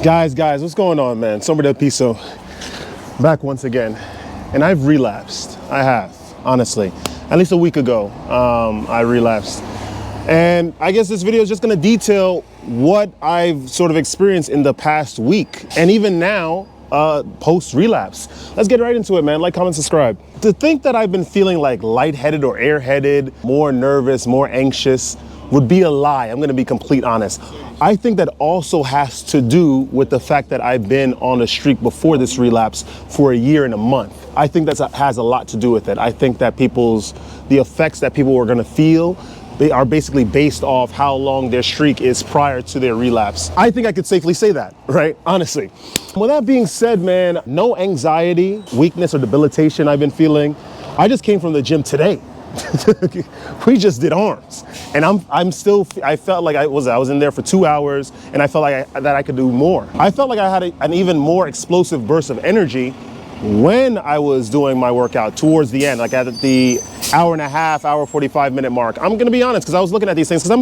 Guys, what's going on, man? Sombra del Piso, back once again. And I've relapsed. I have, honestly. At least a week ago, I relapsed. And I guess this video is just gonna detail what I've sort of experienced in the past week. And even now, post-relapse. Let's get right into it, man. Like, comment, subscribe. To think that I've been feeling like lightheaded or airheaded, more nervous, more anxious, would be a lie. I'm gonna be complete honest. I think that also has to do with the fact that I've been on a streak before this relapse for a year and a month. I think that has a lot to do with it. I think that the effects that people were gonna feel, they are basically based off how long their streak is prior to their relapse. I think I could safely say that, right? Honestly. With that being said, man, no anxiety, weakness, or debilitation I've been feeling. I just came from the gym today. We just did arms, and I felt like I was in there for 2 hours, and I felt like that I could do more. I felt like I had an even more explosive burst of energy when I was doing my workout towards the end, like at the hour and a half, hour 45-minute mark. I'm gonna be honest, because I was looking at these things because I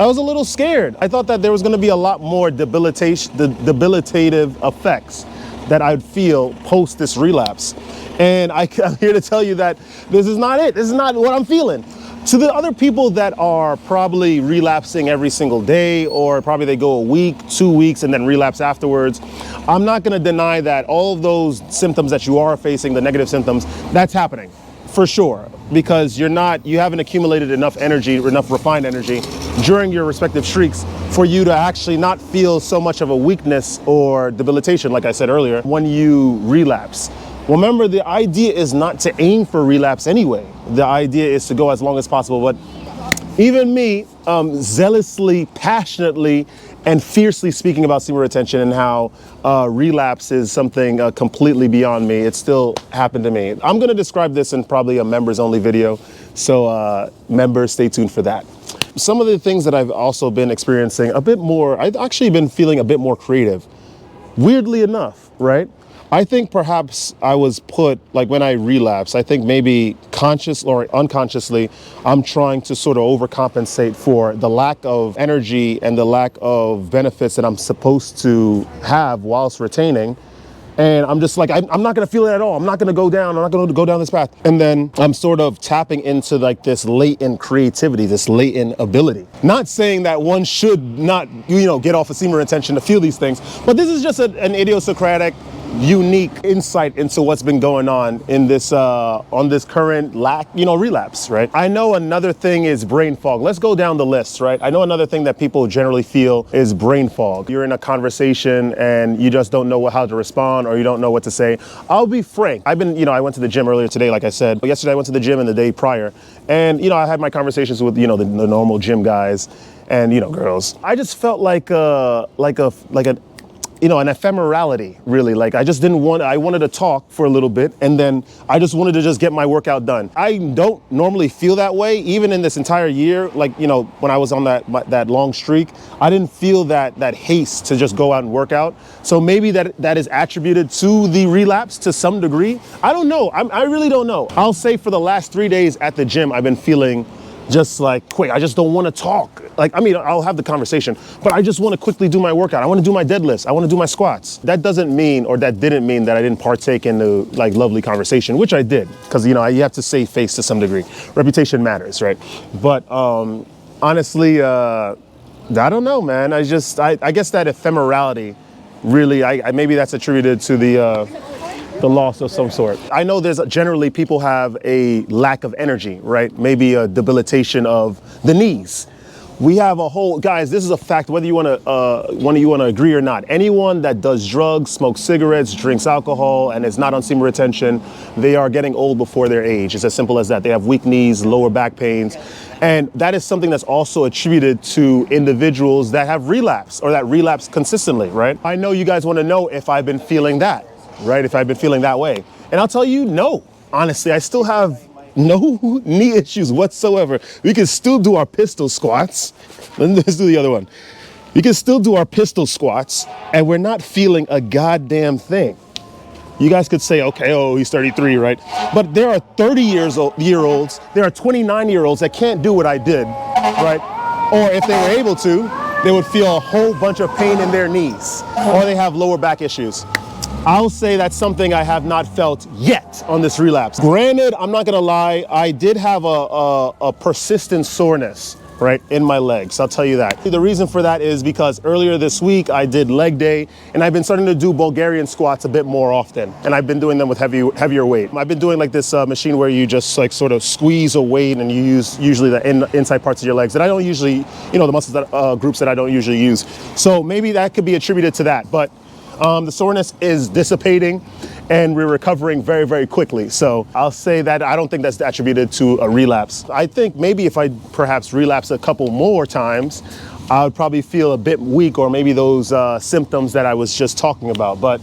was a little scared. I thought that there was gonna be a lot more debilitative effects that I'd feel post this relapse. And I'm here to tell you that this is not it. This is not what I'm feeling. To the other people that are probably relapsing every single day, or probably they go a week, 2 weeks, and then relapse afterwards, I'm not gonna deny that all of those symptoms that you are facing, the negative symptoms, that's happening for sure, because you haven't accumulated enough energy, or enough refined energy during your respective streaks for you to actually not feel so much of a weakness or debilitation, like I said earlier, when you relapse. Remember, the idea is not to aim for relapse anyway. The idea is to go as long as possible. But even me, zealously, passionately, and fiercely speaking about semen retention and how relapse is something completely beyond me, it still happened to me. I'm gonna describe this in probably a members only video. So members, stay tuned for that. Some of the things that I've also been experiencing a bit more, I've actually been feeling a bit more creative. Weirdly enough, right? I think perhaps I was put, like when I relapse, I think maybe conscious or unconsciously, I'm trying to sort of overcompensate for the lack of energy and the lack of benefits that I'm supposed to have whilst retaining. And I'm just like, I'm not gonna feel it at all. I'm not gonna go down. I'm not gonna go down this path. And then I'm sort of tapping into like this latent creativity, this latent ability. Not saying that one should not, get off of semen retention to feel these things, but this is just an idiosyncratic, unique insight into what's been going on in this on this current relapse, right? I know another thing is brain fog. Let's go down the list, right? I know another thing that people generally feel is brain fog. You're in a conversation and you just don't know how to respond, or you don't know what to say. I'll be frank. I went to the gym earlier today, like I said. But yesterday I went to the gym and the day prior, and I had my conversations with the normal gym guys and girls. I just felt like an ephemerality, really. Like I wanted to talk for a little bit, and then I just wanted to just get my workout done. I don't normally feel that way, even in this entire year. Like, when I was on that long streak, I didn't feel that haste to just go out and work out. So maybe that is attributed to the relapse to some degree. I don't know. I really don't know. I'll say for the last 3 days at the gym, I've been feeling just like quick. I just don't want to talk. I'll have the conversation, but I just want to quickly do my workout. I want to do my deadlifts. I want to do my squats. That didn't mean that I didn't partake in the lovely conversation, which I did, because you have to save face to some degree. Reputation matters, right? But honestly, I don't know, man. I guess that ephemerality, really, maybe that's attributed to the loss of some sort. I know generally people have a lack of energy, right? Maybe a debilitation of the knees. We have guys, this is a fact, whether you want to agree or not. Anyone that does drugs, smokes cigarettes, drinks alcohol, and is not on semen retention, they are getting old before their age. It's as simple as that. They have weak knees, lower back pains. And that is something that's also attributed to individuals that have relapsed, or that relapse consistently, right? I know you guys want to know if I've been feeling that, right? If I've been feeling that way. And I'll tell you, no. Honestly, I still have no knee issues whatsoever. We can still do our pistol squats. Let's do the other one. We can still do our pistol squats, and we're not feeling a goddamn thing. You guys could say, okay, oh, he's 33, right? But there are 30-year-olds, there are 29-year-olds that can't do what I did, right? Or if they were able to, they would feel a whole bunch of pain in their knees, or they have lower back issues. I'll say that's something I have not felt yet on this relapse. Granted, I'm not gonna lie, I did have a persistent soreness, right, in my legs. I'll tell you that. The reason for that is because earlier this week I did leg day, and I've been starting to do Bulgarian squats a bit more often, and I've been doing them with heavier weight. I've been doing like this machine where you just like sort of squeeze a weight, and you use usually the inside parts of your legs that I don't usually, you know, the muscles that groups that I don't usually use. So maybe that could be attributed to that, but the soreness is dissipating and we're recovering very, very quickly. So I'll say that I don't think that's attributed to a relapse. I think maybe if I perhaps relapse a couple more times, I would probably feel a bit weak, or maybe those symptoms that I was just talking about. But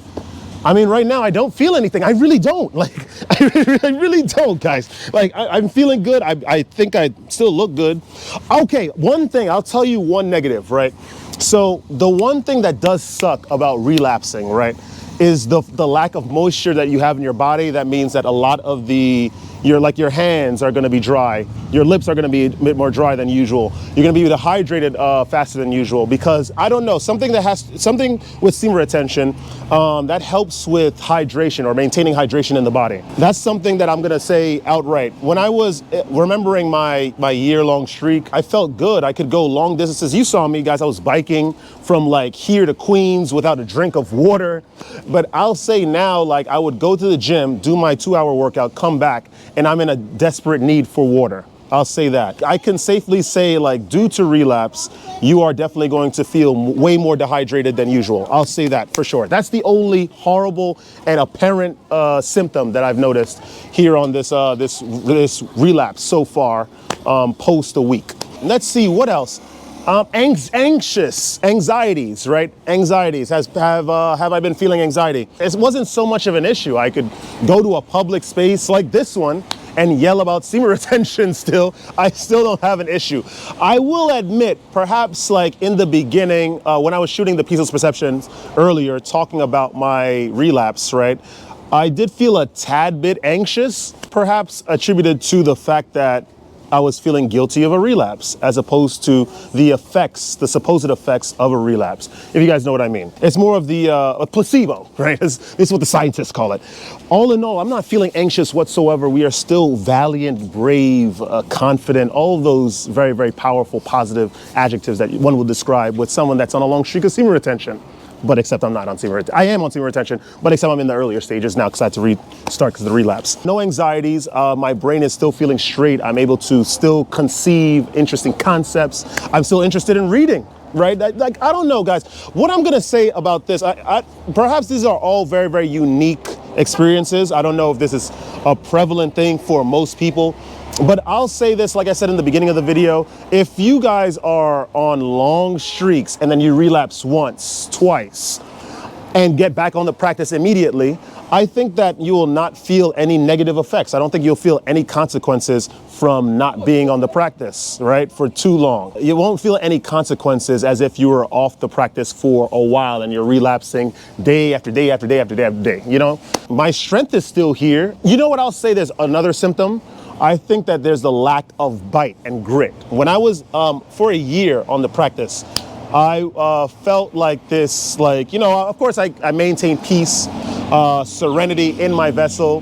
I mean, right now I don't feel anything. I really don't. Like, I really don't, guys. Like, I'm feeling good. I think I still look good. Okay, one thing, I'll tell you one negative, right? So the one thing that does suck about relapsing, right, is the lack of moisture that you have in your body. That means that a lot of your hands are going to be dry. Your lips are going to be a bit more dry than usual. You're going to be dehydrated faster than usual, because I don't know, something with semen retention that helps with hydration, or maintaining hydration in the body. That's something that I'm going to say outright. When I was remembering my year-long streak, I felt good. I could go long distances. You saw me, guys. I was biking from like here to Queens without a drink of water. But I'll say now, like, I would go to the gym, do my 2-hour workout, come back, and I'm in a desperate need for water. I'll say that. I can safely say, like, due to relapse, you are definitely going to feel way more dehydrated than usual. I'll say that for sure. That's the only horrible and apparent symptom that I've noticed here on this relapse so far, post a week. Let's see, what else? Anxieties, right? Anxieties. Have I been feeling anxiety? It wasn't so much of an issue. I could go to a public space like this one and yell about semen retention still. I still don't have an issue. I will admit, perhaps like in the beginning, when I was shooting the Pieces Perceptions earlier, talking about my relapse, right? I did feel a tad bit anxious, perhaps attributed to the fact that I was feeling guilty of a relapse, as opposed to the supposed effects of a relapse, if you guys know what I mean. It's more of the a placebo, right? This is what the scientists call it. All in all, I'm not feeling anxious whatsoever. We are still valiant, brave, confident, all of those very, very powerful, positive adjectives that one would describe with someone that's on a long streak of semen retention. But except I'm not on semen retention. I am on semen retention, but except I'm in the earlier stages now because I had to restart because of the relapse. No anxieties. My brain is still feeling straight. I'm able to still conceive interesting concepts. I'm still interested in reading, right? I don't know, guys. What I'm gonna say about this, perhaps these are all very, very unique experiences. I don't know if this is a prevalent thing for most people. But I'll say this, like I said in the beginning of the video, if you guys are on long streaks and then you relapse once, twice, and get back on the practice immediately, I think that you will not feel any negative effects. I don't think you'll feel any consequences from not being on the practice, right, for too long. You won't feel any consequences as if you were off the practice for a while and you're relapsing day after day after day after day after day, you know? My strength is still here. You know what I'll say, there's another symptom? I think that there's the lack of bite and grit. When I was, for a year on the practice, I felt like this, like, you know, of course I maintain peace, serenity in my vessel.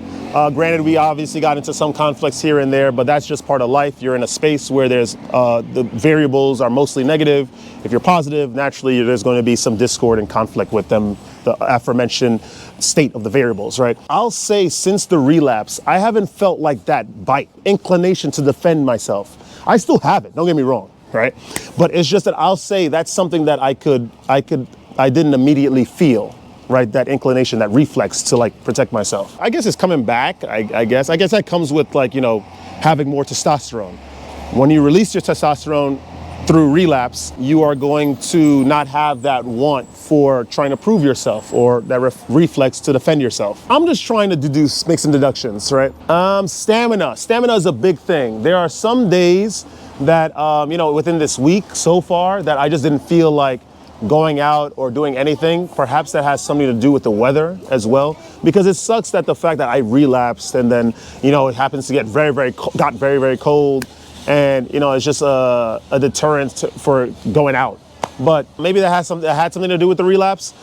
Granted, we obviously got into some conflicts here and there, but that's just part of life. You're in a space where there's, the variables are mostly negative. If you're positive, naturally there's going to be some discord and conflict with them, the aforementioned state of the variables, right? I'll say since the relapse, I haven't felt like that bite, inclination to defend myself. I still have it, don't get me wrong, right? But it's just that I'll say that's something that I didn't immediately feel, right? That inclination, that reflex to like protect myself. I guess it's coming back, I guess that comes with, like, you know, having more testosterone. When you release your testosterone through relapse, you are going to not have that want for trying to prove yourself, or that reflex to defend yourself. I'm just trying to make some deductions, right? Stamina is a big thing. There are some days that, you know, within this week so far, that I just didn't feel like going out or doing anything. Perhaps that has something to do with the weather as well, because it sucks that the fact that I relapsed and then, you know, it happens to get very, very cold. And, you know, it's just a deterrent for going out. but maybe that had something to do with the relapse.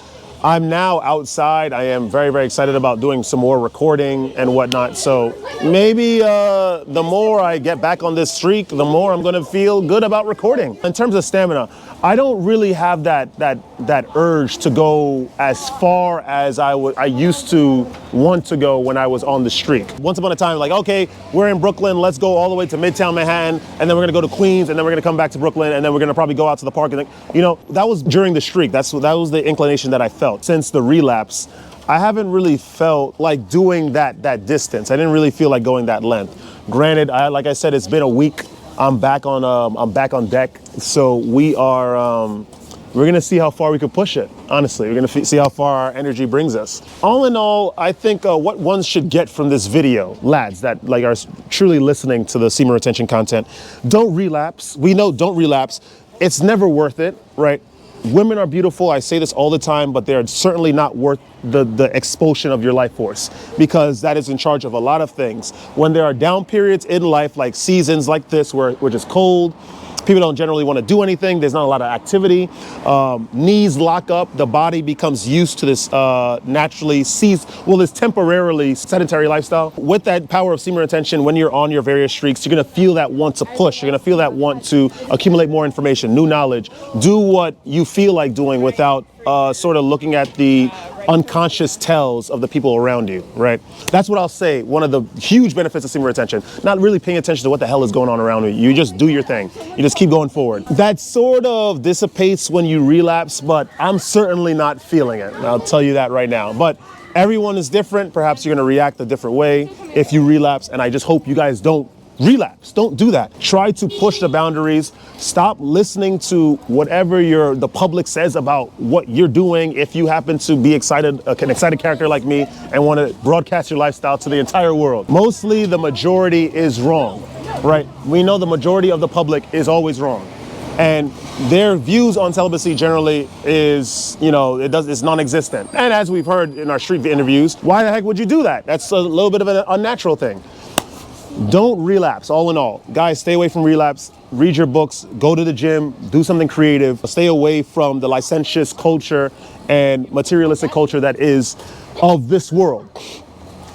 I'm now outside. I am very, very excited about doing some more recording and whatnot. So maybe the more I get back on this streak, the more I'm going to feel good about recording. In terms of stamina, I don't really have that urge to go as far as I used to want to go when I was on the streak. Once upon a time, like, okay, we're in Brooklyn, let's go all the way to Midtown Manhattan, and then we're going to go to Queens, and then we're going to come back to Brooklyn, and then we're going to probably go out to the park. And you know, that was during the streak. That was the inclination that I felt. Since the relapse, I haven't really felt like doing that distance. I didn't really feel like going that length. Granted, like I said, it's been a week. I'm back on deck. So we're gonna see how far we can push it. Honestly, we're gonna see how far our energy brings us. All in all, I think what one should get from this video, lads that like are truly listening to the semen retention content, don't relapse. We know don't relapse. It's never worth it, right? Women are beautiful. I say this all the time, but they're certainly not worth the expulsion of your life force, because that is in charge of a lot of things. When there are down periods in life, like seasons like this, where we're just cold, people don't generally want to do anything. There's not a lot of activity. Knees lock up. The body becomes used to this this temporarily sedentary lifestyle. With that power of semen retention, when you're on your various streaks, you're going to feel that want to push. You're going to feel that want to accumulate more information, new knowledge, do what you feel like doing without sort of looking at the unconscious tells of the people around you, right? That's what I'll say. One of the huge benefits of semen retention, not really paying attention to what the hell is going on around you. You just do your thing. You just keep going forward. That sort of dissipates when you relapse, but I'm certainly not feeling it. I'll tell you that right now. But everyone is different. Perhaps you're going to react a different way if you relapse. And I just hope you guys don't relapse. Don't do that. Try to push the boundaries. Stop listening to whatever the public says about what you're doing. If you happen to be an excited character like me and want to broadcast your lifestyle to the entire world. Mostly the majority is wrong, right? We know the majority of the public is always wrong. And their views on celibacy generally is, it's non-existent. And as we've heard in our street interviews, why the heck would you do that? That's a little bit of an unnatural thing. Don't relapse, all in all. Guys, stay away from relapse. Read your books, go to the gym, do something creative. Stay away from the licentious culture and materialistic culture that is of this world.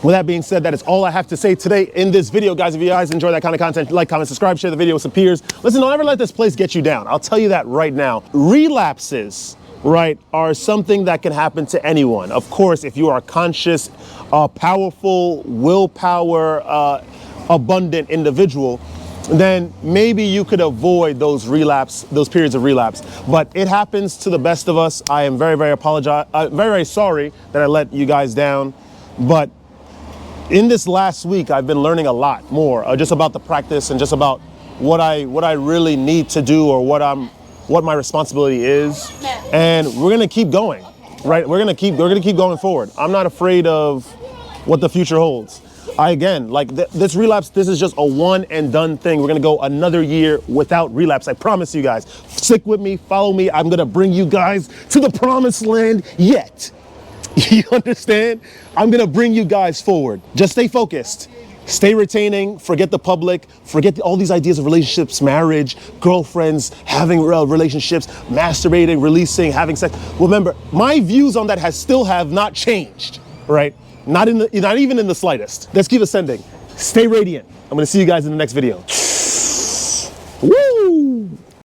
With that being said, that is all I have to say today in this video. Guys, if you guys enjoy that kind of content, like, comment, subscribe, share the video with some peers. Listen, don't ever let this place get you down. I'll tell you that right now. Relapses, right, are something that can happen to anyone. Of course, if you are conscious, powerful, willpower, abundant individual, then maybe you could avoid those periods of relapse. But it happens to the best of us. I am very, very sorry that I let you guys down. But in this last week, I've been learning a lot more just about the practice and just about what I really need to do, or what my responsibility is. And we're gonna keep going, right? We're gonna keep going forward. I'm not afraid of what the future holds. This relapse, this is just a one and done thing. We're gonna go another year without relapse. I promise you guys. Stick with me, follow me. I'm gonna bring you guys to the promised land yet. You understand? I'm gonna bring you guys forward. Just stay focused. Stay retaining, forget the public, forget all these ideas of relationships, marriage, girlfriends, having relationships, masturbating, releasing, having sex. Remember, my views on that still have not changed, right? Not even in the slightest. Let's keep ascending. Stay radiant. I'm gonna see you guys in the next video. Woo!